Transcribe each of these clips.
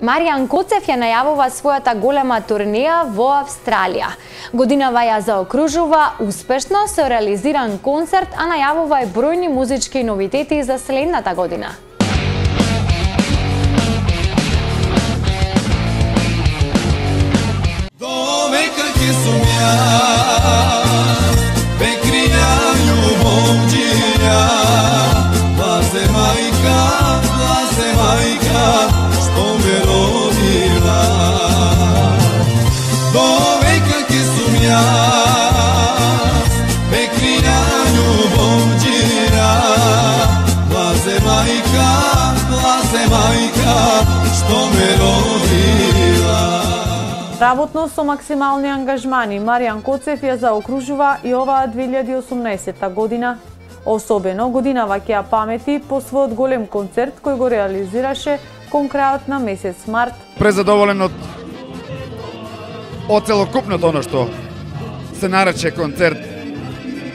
Маријан Коцев ја најавува својата голема турнеја во Австралија. Годинава ја заокружува успешно со реализиран концерт, а најавува и бројни музички новитети за следната година. Работно со максимални ангажмани, Маријан Коцев ја заокружува и оваа 2018 година. Особено годинава ќе ја памети по својот голем концерт кој го реализираше кон крајот на месец март. Презадоволен од целокупното оно што се нарече концерт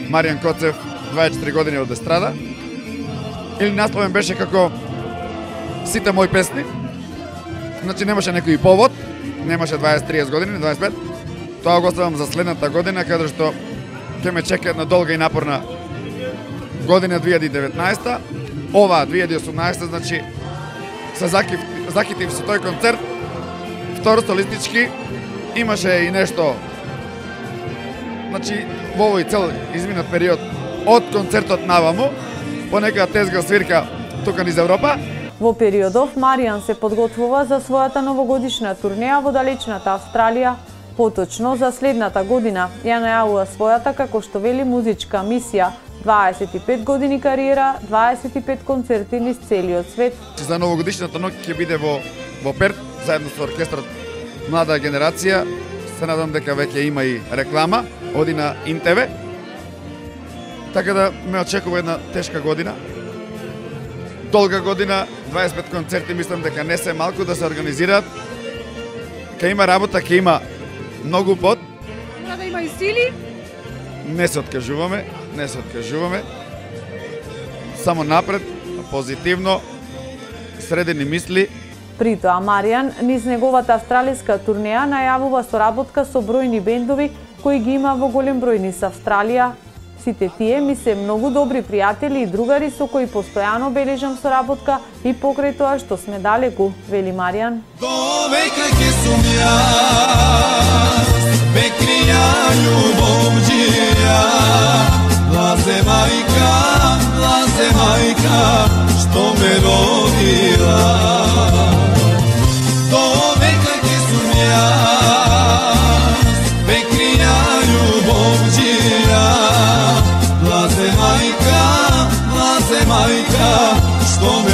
Маријан Коцев 24 години од естрада. Или насловен беше како сите мои песни. Значи немаше некој повод, немаше 20-30 години, 25. Тоа го оставам за следната година, каде што ќе ме чека една долга и напорна година 2019. Ова 2018, значи се закитив со тој концерт. Второ солистички имаше и нешто, значи во овој цел изминат период од концертот наваму, понекаја тезга свирка тука низ Европа. Во периодов Маријан се подготвува за својата новогодишна турнеја во далечната Австралија. Поточно за следната година ја најавува својата, како што вели, музичка мисија: 25 години кариера, 25 концерти низ целиот свет. За новогодишната ноќ ќе биде во Перт заедно со оркестрот Млада генерација. Се надам дека веќе има и реклама, оди на ИНТВ. Така да ме очекува една тешка година. Долга година, 25 концерти, мислам дека не се малку да се организираат. Ке има работа, ке има многу пот. Мора да има и сили. Не се откажуваме. Само напред, позитивно, средени мисли. При тоа Маријан низ неговата австралиска турнеја најавува соработка со бројни бендови кои ги има во голем број низ Австралија. Сите тие ми се многу добри пријатели и другари со кои постојано бележам соработка и покрај тоа што сме далеку, вели Маријан. Довека ќе сум јас, ме крија љубовџија, блазе мајка, што ме родила. Довека ќе сум јас, ме крија љубовџија, блазе мајка, што ме